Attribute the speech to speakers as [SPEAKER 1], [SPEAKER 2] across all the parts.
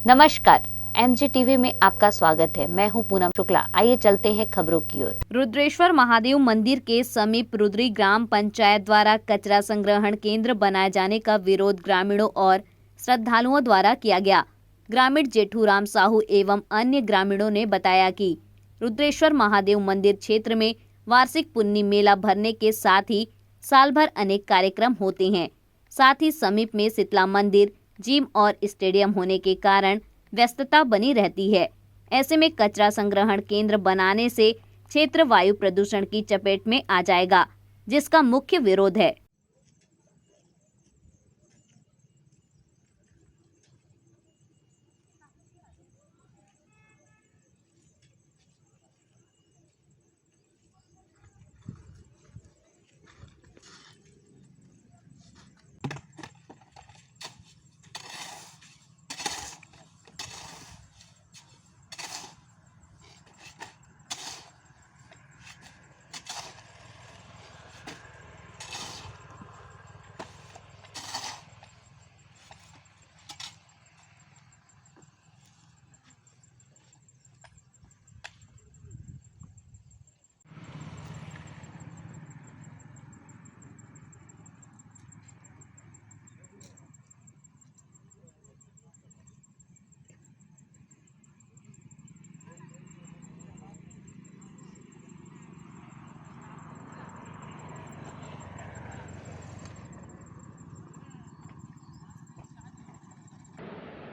[SPEAKER 1] नमस्कार, MJ TV में आपका स्वागत है। मैं हूं पूनम शुक्ला। आइए चलते हैं खबरों की ओर। रुद्रेश्वर महादेव मंदिर के समीप रुद्री ग्राम पंचायत द्वारा कचरा संग्रहण केंद्र बनाए जाने का विरोध ग्रामीणों और श्रद्धालुओं द्वारा किया गया। ग्रामीण जेठूराम साहू एवं अन्य ग्रामीणों ने बताया कि रुद्रेश्वर महादेव मंदिर क्षेत्र में वार्षिक पुन्नी मेला भरने के साथ ही साल भर अनेक कार्यक्रम होते हैं। साथ ही समीप में शीतला मंदिर, जिम और स्टेडियम होने के कारण व्यस्तता बनी रहती है। ऐसे में कचरा संग्रहण केंद्र बनाने से क्षेत्र वायु प्रदूषण की चपेट में आ जाएगा, जिसका मुख्य विरोध है।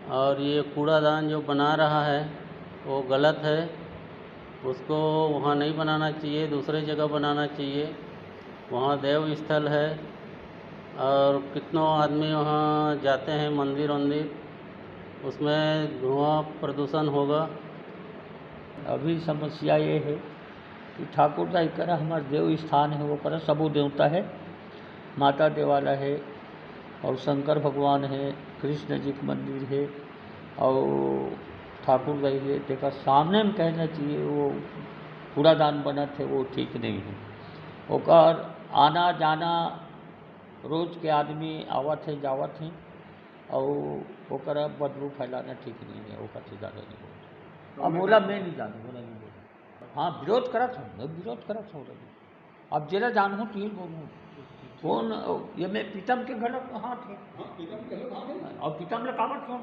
[SPEAKER 2] और ये कूड़ादान जो बना रहा है वो गलत है। उसको वहाँ नहीं बनाना चाहिए, दूसरे जगह बनाना चाहिए। वहाँ देव स्थल है और कितनों आदमी वहाँ जाते हैं मंदिर वंदिर, उसमें धुआं प्रदूषण होगा।
[SPEAKER 3] अभी समस्या ये है कि ठाकुर दाई कर हमारे देव स्थान है, वो कर सबू देवता है, माता देवालय है और शंकर भगवान है, कृष्ण जी का मंदिर है और ठाकुर दाई है। देखा सामने में कहना चाहिए वो कूड़ादान बनत है, वो ठीक नहीं है। ओकर आना जाना रोज के आदमी आवत है जावत है और ओकर बदबू फैलाना ठीक नहीं है। ओकर से ज़्यादा नहीं बोलता। अब बोला मैं नहीं जानू, बोला नहीं बोला। हाँ विरोध करत हूँ, मैं विरोध करत हूँ। अब जेला जानू तीन बोलूँ कौन ये में पीतम के घर हाथ है और पीतम लकावत हो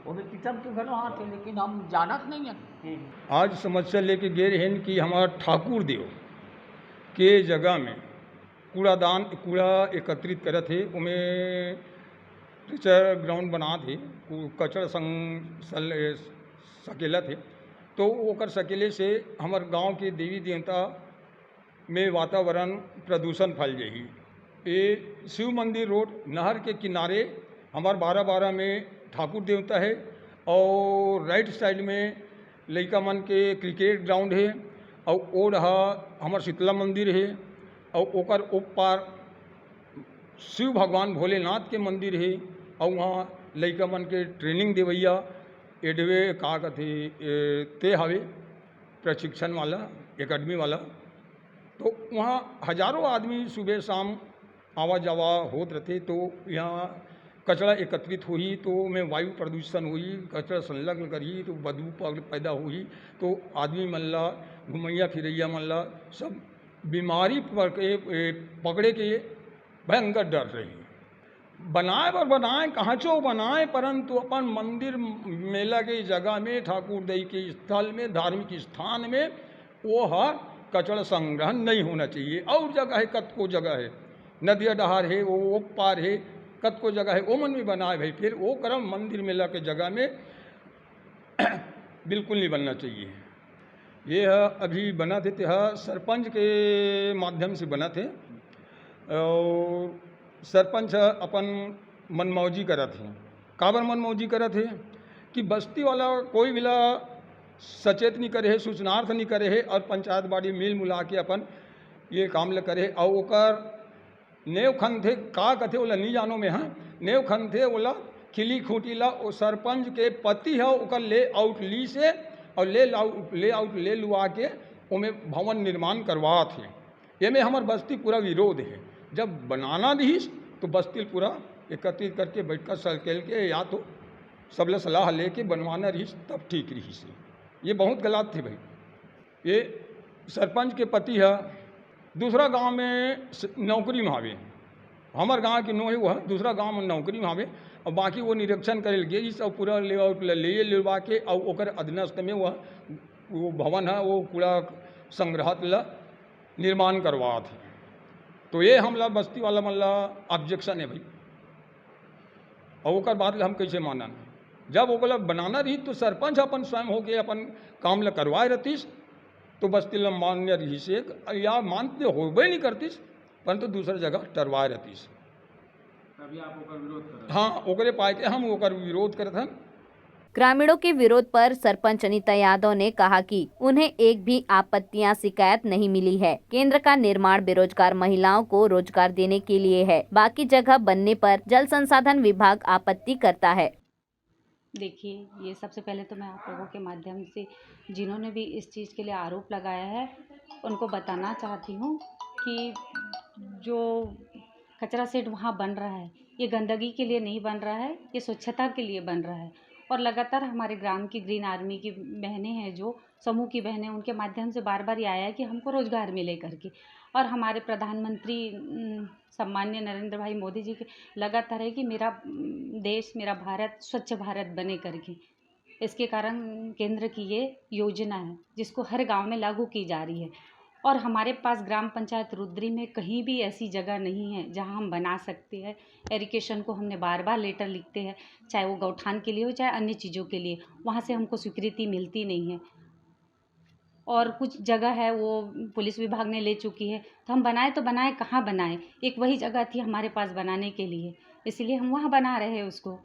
[SPEAKER 3] वो में पीतम के घर हाथ है, लेकिन हम जानत नहीं है।
[SPEAKER 4] आज समस्या लेके गए हैं कि हमारा ठाकुर देव के जगह में कूड़ा एकत्रित करे थे, उमें टीचर ग्राउंड बना थे, कचरा सकेला थे, तो ओकर सकेले से हमार गांव के देवी देवता में वातावरण प्रदूषण फैल जाही। ये शिव मंदिर रोड नहर के किनारे हमार 12 में ठाकुर देवता है और राइट साइड में लइका मन के क्रिकेट ग्राउंड है और ओ रहा हमार शीतला मंदिर है और ओकर पार शिव भगवान भोलेनाथ के मंदिर है और वहाँ लइका मन के ट्रेनिंग देवैया एडवे का कथे ते हवे प्रशिक्षण वाला एकेडमी वाला, तो वहाँ हजारों आदमी सुबह शाम आवा जावा होत रहते। तो यहाँ कचरा एकत्रित हुई तो में वायु प्रदूषण हुई, कचरा संलग्न करी तो बदबू पैदा हुई, तो आदमी मन ला घुमैया फिरैया मन ला सब बीमारी पकड़े के भयंकर डर रही। बनाए पर बनाए कहाँ चो बनाए, परंतु अपन मंदिर मेला के जगह में ठाकुर दई के स्थल में धार्मिक स्थान में वो हर कचरा संग्रहण नहीं होना चाहिए। और जगह है, कतको जगह है, नदिया डहार है, वो पार है, कतको जगह है, वो मन में बनाए भाई, फिर वो करम मंदिर मेला के जगह में बिल्कुल नहीं बनना चाहिए। ये अभी बना थे सरपंच के माध्यम से बना थे और सरपंच अपन मनमौजी करा थे। काबर मनमौजी करा थे कि बस्ती वाला कोई बिला सचेत नहीं करे है, सूचनार्थ नहीं करे है और पंचायत बाड़ी मिल मुला के अपन ये काम ल करे और ओकर नेव खन थे का कथे ओला नहीं जानो में। हाँ नेव खन थे ओला खिली खूटी ला वो सरपंच के पति है ओकर ले आउट ली से और ले आउट ले लुआ के ओमें भवन निर्माण करवा थे। ये में हमार बस्ती पूरा विरोध है। जब बनाना दी तो बस्ती पूरा एकत्रित करके बैठ कर सर्केल के या तो सब लोग सलाह लेके बनवाना रही तब ठीक रही से। ये बहुत गलत थे भाई। ये सरपंच के पति है दूसरा गांव में नौकरी में आवे, हमार गांव के नो है वह दूसरा गांव में नौकरी में आवे और बाकी वो निरीक्षण करे लगे इस सब पूरा लेवा के और ओकर अधीनस्थ में वह वो भवन है वो कूड़ा संग्रह निर्माण करवा थे। तो ये हमला बस्ती वाला मल्ला ऑब्जेक्शन है भाई। और ओकर बाद हम कैसे मानन, जब ओकला बनाना रही तो सरपंच अपन स्वयं होके अपन काम ला करवाए रहतीस तो बस्ती ला मान्य रही से या मानते होबे नहीं करतीस परंतु दूसरा जगह टरवाए रहतीस।
[SPEAKER 5] अभी आप ओकर विरोध कर
[SPEAKER 4] हाँ ओकरे पाए के हम ओकर विरोध करत हन।
[SPEAKER 1] ग्रामीणों के विरोध पर सरपंच अनीता यादव ने कहा कि उन्हें एक भी आपत्तियां शिकायत नहीं मिली है। केंद्र का निर्माण बेरोजगार महिलाओं को रोजगार देने के लिए है, बाकी जगह बनने पर जल संसाधन विभाग आपत्ति करता है।
[SPEAKER 6] देखिए, ये सबसे पहले तो मैं आप लोगों के माध्यम से जिन्होंने भी इस चीज़ के लिए आरोप लगाया है उनको बताना चाहती हूँ कि जो कचरा सेट वहाँ बन रहा है ये गंदगी के लिए नहीं बन रहा है, ये स्वच्छता के लिए बन रहा है। और लगातार हमारे ग्राम की ग्रीन आर्मी की बहनें हैं जो समूह की बहनें, उनके माध्यम से बार बार ये आया है कि हमको रोज़गार मिले करके। और हमारे प्रधानमंत्री सम्माननीय नरेंद्र भाई मोदी जी के लगातार है कि मेरा देश मेरा भारत स्वच्छ भारत बने करके। इसके कारण केंद्र की ये योजना है जिसको हर गांव में लागू की जा रही है। और हमारे पास ग्राम पंचायत रुद्री में कहीं भी ऐसी जगह नहीं है जहां हम बना सकते हैं। एरिकेशन को हमने बार बार लेटर लिखते हैं, चाहे वो गौठान के लिए हो चाहे अन्य चीज़ों के लिए, वहाँ से हमको स्वीकृति मिलती नहीं है। और कुछ जगह है वो पुलिस विभाग ने ले चुकी है, तो हम बनाए तो बनाए कहाँ बनाए, एक वही जगह थी हमारे पास बनाने के लिए, इसलिए हम वहाँ बना रहे हैं उसको।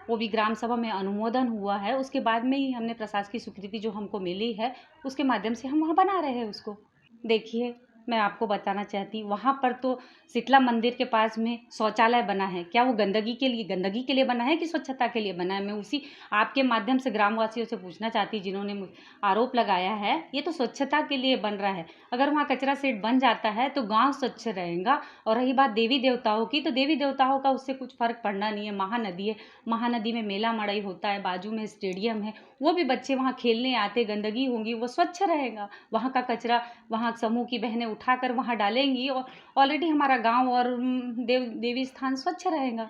[SPEAKER 6] वो भी ग्राम सभा में अनुमोदन हुआ है, उसके बाद में ही हमने प्रशासकीय स्वीकृति जो हमको मिली है उसके माध्यम से हम वहाँ बना रहे हैं उसको। देखिए, मैं आपको बताना चाहती हूँ वहाँ पर तो शीतला मंदिर के पास में शौचालय बना है, क्या वो गंदगी के लिए बना है कि स्वच्छता के लिए बना है? मैं उसी आपके माध्यम से ग्रामवासियों से पूछना चाहती जिन्होंने आरोप लगाया है, ये तो स्वच्छता के लिए बन रहा है। अगर वहाँ कचरा सेट बन जाता है तो गांव स्वच्छ रहेगा। और रही बात देवी देवताओं की, तो देवी देवताओं का उससे कुछ फ़र्क पड़ना नहीं है। महानदी है, महानदी में मेला मड़ई होता है, बाजू में स्टेडियम है, वो भी बच्चे वहाँ खेलने आते, गंदगी होंगी, वो स्वच्छ रहेगा। वहाँ का कचरा वहाँ समूह की बहनें उठाकर वहाँ डालेंगी और ऑलरेडी हमारा गांव और देवी स्थान स्वच्छ रहेगा।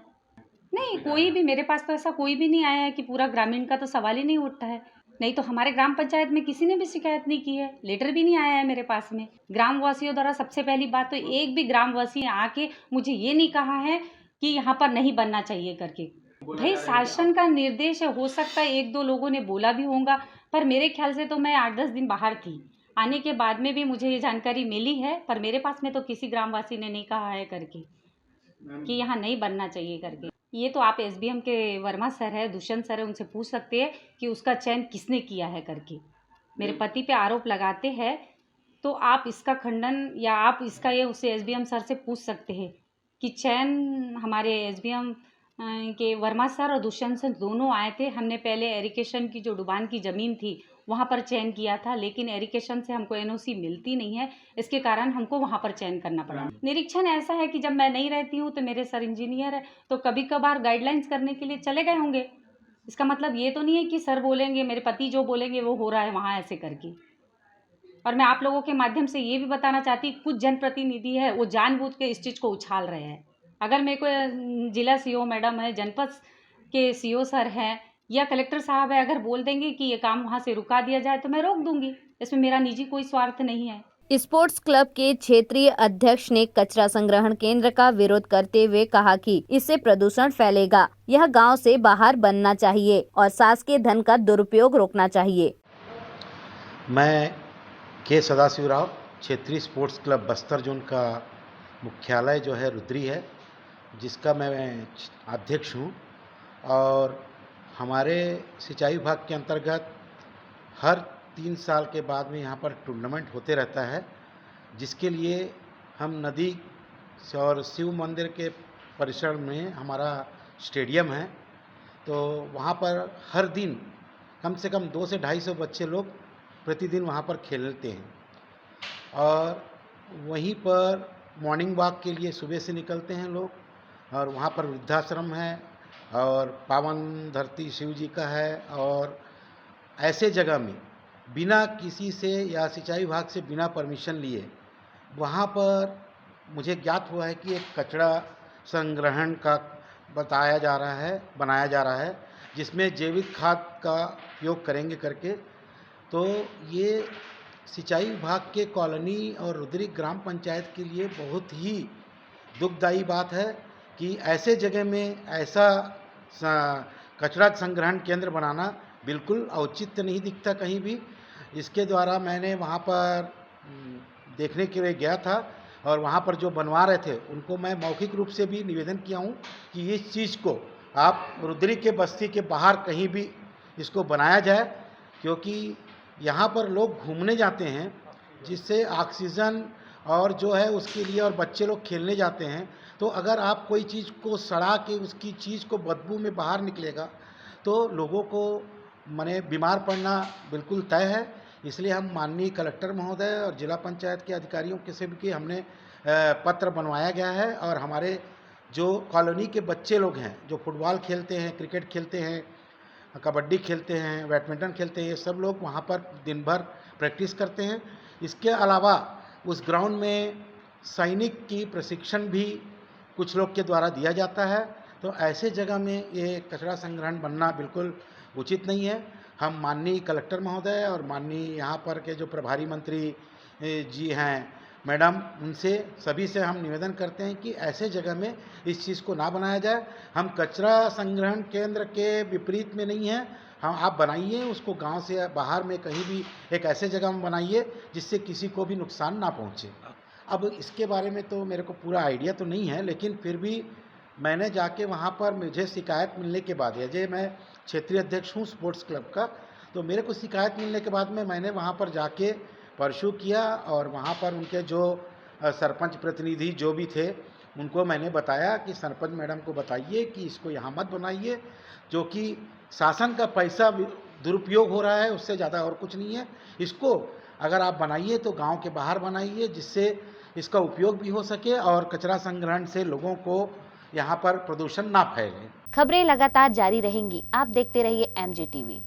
[SPEAKER 6] नहीं, कोई भी मेरे पास तो ऐसा कोई भी नहीं आया है कि पूरा ग्रामीण का तो सवाल ही नहीं उठता है। नहीं तो हमारे ग्राम पंचायत में किसी ने भी शिकायत नहीं की है, लेटर भी नहीं आया है मेरे पास में। ग्रामवासियों द्वारा सबसे पहली बात तो एक भी ग्रामवासी आके मुझे ये नहीं कहा है कि यहाँ पर नहीं बनना चाहिए करके। भाई शासन का निर्देश है, हो सकता है एक दो लोगों ने बोला भी होगा, पर मेरे ख्याल से तो मैं 8-10 दिन बाहर थी, आने के बाद में भी मुझे ये जानकारी मिली है, पर मेरे पास में तो किसी ग्रामवासी ने नहीं कहा है करके कि यहाँ नहीं बनना चाहिए करके। ये तो आप एसबीएम के वर्मा सर है, दुष्यंत सर है, उनसे पूछ सकते हैं कि उसका चयन किसने किया है करके। मेरे पति पे आरोप लगाते हैं तो आप इसका खंडन या आप इसका ये उससे एसबीएम सर से पूछ सकते हैं कि चयन हमारे एसबीएम के वर्मा सर और दुष्यंत सर दोनों आए थे। हमने पहले एरिकेशन की जो डुबान की ज़मीन थी वहाँ पर चयन किया था, लेकिन एरिकेशन से हमको एनओसी मिलती नहीं है, इसके कारण हमको वहाँ पर चयन करना पड़ा। निरीक्षण ऐसा है कि जब मैं नहीं रहती हूँ तो मेरे सर इंजीनियर है, तो कभी कभार गाइडलाइंस करने के लिए चले गए होंगे। इसका मतलब ये तो नहीं है कि सर बोलेंगे, मेरे पति जो बोलेंगे वो हो रहा है वहाँ ऐसे करके। और मैं आप लोगों के माध्यम से ये भी बताना चाहती, कुछ जनप्रतिनिधि है वो जानबूझ के इस चीज़ को उछाल रहे हैं। अगर मेरे को जिला सीओ मैडम है, जनपद के सीओ सर हैं या कलेक्टर साहब है, अगर बोल देंगे कि ये काम वहाँ से रुका दिया जाए तो मैं रोक दूंगी, इसमें मेरा निजी कोई स्वार्थ नहीं है।
[SPEAKER 1] स्पोर्ट्स क्लब के क्षेत्रीय अध्यक्ष ने कचरा संग्रहण केंद्र का विरोध करते हुए कहा कि इससे प्रदूषण फैलेगा, यह गांव से बाहर बनना चाहिए और शासकीय धन का दुरुपयोग रोकना चाहिए।
[SPEAKER 7] मैं के सदाशिव राव, क्षेत्रीय स्पोर्ट्स क्लब बस्तर जोन का मुख्यालय जो है रुद्री है, जिसका मैं अध्यक्ष हूँ। और हमारे सिंचाई विभाग के अंतर्गत हर 3 साल के बाद में यहाँ पर टूर्नामेंट होते रहता है, जिसके लिए हम नदी और शिव मंदिर के परिसर में हमारा स्टेडियम है, तो वहाँ पर हर दिन कम से कम 200 से 250 बच्चे लोग प्रतिदिन वहाँ पर खेलते हैं। और वहीं पर मॉर्निंग वॉक के लिए सुबह से निकलते हैं लोग, और वहाँ पर वृद्धाश्रम है और पावन धरती शिव जी का है। और ऐसे जगह में बिना किसी से या सिंचाई विभाग से बिना परमिशन लिए वहाँ पर मुझे ज्ञात हुआ है कि एक कचरा संग्रहण का बनाया जा रहा है, जिसमें जैविक खाद का उपयोग करेंगे करके। तो ये सिंचाई विभाग के कॉलोनी और रुद्री ग्राम पंचायत के लिए बहुत ही दुखदायी बात है कि ऐसे जगह में ऐसा कचरा संग्रहण केंद्र बनाना बिल्कुल औचित्य नहीं दिखता कहीं भी। इसके द्वारा मैंने वहाँ पर देखने के लिए गया था और वहाँ पर जो बनवा रहे थे उनको मैं मौखिक रूप से भी निवेदन किया हूँ कि इस चीज़ को आप रुद्री के बस्ती के बाहर कहीं भी इसको बनाया जाए, क्योंकि यहाँ पर लोग घूमने जाते हैं जिससे ऑक्सीजन और जो है उसके लिए, और बच्चे लोग खेलने जाते हैं। तो अगर आप कोई चीज़ को सड़ा के उसकी चीज़ को बदबू में बाहर निकलेगा तो लोगों को माने बीमार पड़ना बिल्कुल तय है। इसलिए हम माननीय कलेक्टर महोदय और जिला पंचायत के अधिकारियों के से भी हमने पत्र बनवाया गया है। और हमारे जो कॉलोनी के बच्चे लोग हैं जो फुटबॉल खेलते हैं, क्रिकेट खेलते हैं, कबड्डी खेलते हैं, बैडमिंटन खेलते हैं, ये सब लोग वहाँ पर दिन भर प्रैक्टिस करते हैं। इसके अलावा उस ग्राउंड में सैनिक की प्रशिक्षण भी कुछ लोग के द्वारा दिया जाता है। तो ऐसे जगह में ये कचरा संग्रहण बनना बिल्कुल उचित नहीं है। हम माननीय कलेक्टर महोदय और माननीय यहाँ पर के जो प्रभारी मंत्री जी हैं मैडम, उनसे सभी से हम निवेदन करते हैं कि ऐसे जगह में इस चीज़ को ना बनाया जाए। हम कचरा संग्रहण केंद्र के विपरीत में नहीं हैं। हम आप बनाइए उसको, गांव से बाहर में कहीं भी एक ऐसे जगह में बनाइए जिससे किसी को भी नुकसान ना पहुंचे। अब इसके बारे में तो मेरे को पूरा आइडिया तो नहीं है, लेकिन फिर भी मैंने जाके वहाँ पर मुझे शिकायत मिलने के बाद, ये मैं क्षेत्रीय अध्यक्ष हूँ स्पोर्ट्स क्लब का, तो मेरे को शिकायत मिलने के बाद में मैंने वहाँ पर जाके परसू किया और वहाँ पर उनके जो सरपंच प्रतिनिधि जो भी थे उनको मैंने बताया कि सरपंच मैडम को बताइए कि इसको यहाँ मत बनाइए, जो कि शासन का पैसा दुरुपयोग हो रहा है, उससे ज़्यादा और कुछ नहीं है। इसको अगर आप बनाइए तो गांव के बाहर बनाइए जिससे इसका उपयोग भी हो सके और कचरा संग्रहण से लोगों को यहाँ पर प्रदूषण ना फैले।
[SPEAKER 1] खबरें लगातार जारी रहेंगी, आप देखते रहिए MG TV।